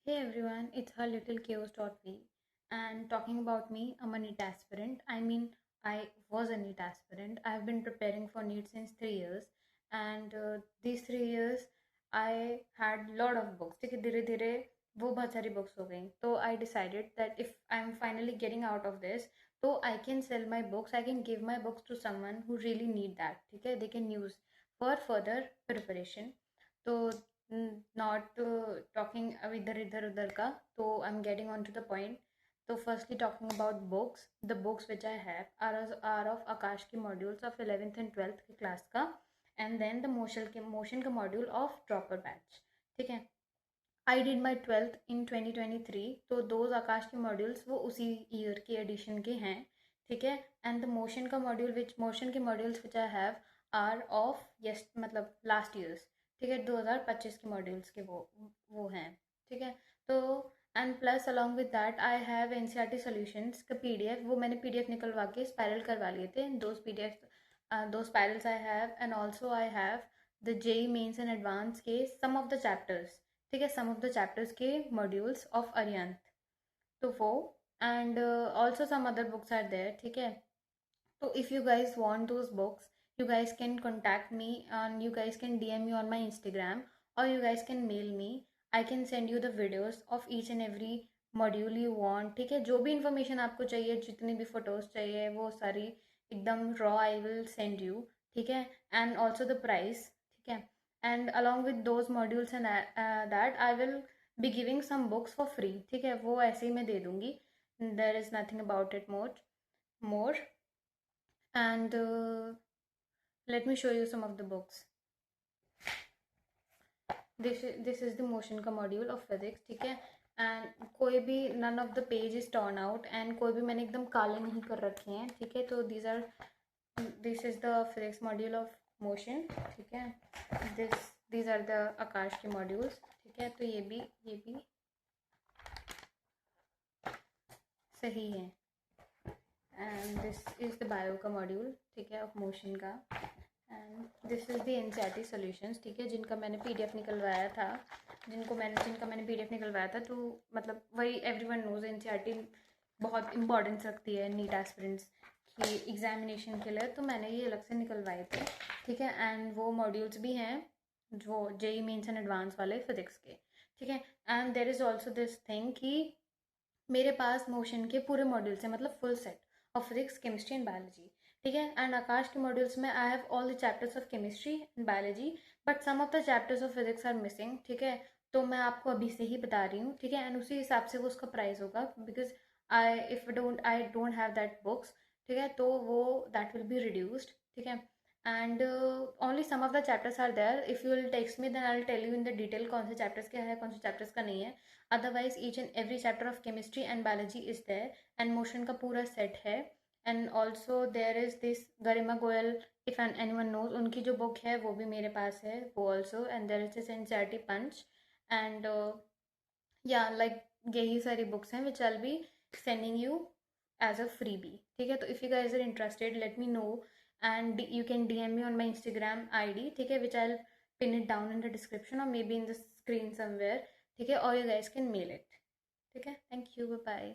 Hey everyone, it's her little chaos.v and talking about me, I'm a NEET aspirant. I was a NEET aspirant. I've been preparing for NEET since 3 years, and these 3 years I had lot of books. ठीक है धीरे धीरे वो बहुत सारी books हो गई. So I decided that if I'm finally getting out of this, so I can sell my books. I can give my books to someone who really need that. ठीक है, they can use for further preparation. तो not talking इधर इधर उधर का, तो I'm getting on to the point. So firstly talking about books, the books which I have are of Akash की modules of 11th and 12th की class का, and then the motion का module of dropper batch. ठीक है, I did my 12th in 2023, तो those आकाश के modules वो उसी year के edition के हैं. ठीक है, and the motion के modules which I have are of yes मतलब last years. ठीक है, 2025 के modules के वो हैं. ठीक है, तो and plus along with that I have NCERT solutions का पीडीएफ, वो मैंने पीडीएफ निकलवा के स्पायरल करवा लिए थे. दो spirals I have, and also I have the JEE Mains and advance के सम ऑफ द चैप्टर्स. ठीक है, सम ऑफ द चैप्टर्स के मॉड्यूल्स ऑफ अरियंत, तो वो and also some other books are there. ठीक है, तो if you guys want those books, you guys can contact me and you guys can DM me on my Instagram, or you guys can mail me. I can send you the videos of each and every module you want. ठीक है, जो भी information आपको चाहिए, जितनी भी photos चाहिए, वो सारी एकदम raw I will send you. ठीक है, and also the price. ठीक है, and along with those modules and that I will be giving some books for free. ठीक है, वो ऐसे ही मैं दे दूँगी. There is nothing about it more. And let me show you some of the books. This is the motion का module of physics. ठीक है, and कोई भी none of the page is torn out, and कोई भी मैंने एकदम काले नहीं कर रखे हैं. ठीक है, तो this is the physics module of motion. ठीक है, these are the आकाश के modules. ठीक है, तो ये भी सही है. And this is the bio का मॉड्यूल. ठीक है, ऑफ मोशन का. And this is the NCERT solutions. ठीक है, जिनका मैंने पीडीएफ निकलवाया था, जिनका मैंने पीडीएफ निकलवाया था, तो मतलब वही एवरीवन नोज एनसीईआरटी बहुत इंपॉर्टेंस रखती है नीट एस्पिरेंट्स की एग्जामिनेशन के लिए, तो मैंने ये अलग से निकलवाए थे. ठीक है, एंड वो मॉड्यूल्स भी हैं जो जेई मेंस एंड एडवांस वाले फिजिक्स के. ठीक है, and there is also this thing कि मेरे पास मोशन के पूरे मॉड्यूल्स हैं, मतलब full set of physics, chemistry and biology. ठीक है, एंड आकाश के मॉड्यूल्स में I have all the chapters of chemistry and biology, but some of the chapters of physics are missing. ठीक है, तो मैं आपको अभी से ही बता रही हूँ. ठीक है, एंड उसी हिसाब से वो उसका प्राइस होगा, because I don't have that books. ठीक है, तो वो दैट विल बी रिड्यूस्ड. ठीक है, and only some of the chapters are there. If you will text me then I will tell you in the detail कौन से chapters का है, कौन से चैप्टर्स का नहीं है. Otherwise each and every chapter of chemistry and biology is there, and motion का पूरा सेट है. And also there is this Garima Goyal, if anyone knows, उनकी जो बुक है वो भी मेरे पास है, वो also. And there is this NCERT punch, and yeah like यही सारी बुक्स हैं which I will be sending you as a freebie. ठीक है, तो if you guys are interested, let me know, and you can DM me on my Instagram ID. ठीक है, which I'll pin it down in the description or maybe in the screen somewhere. ठीक है, or you guys can mail it. ठीक है, thank you, bye bye.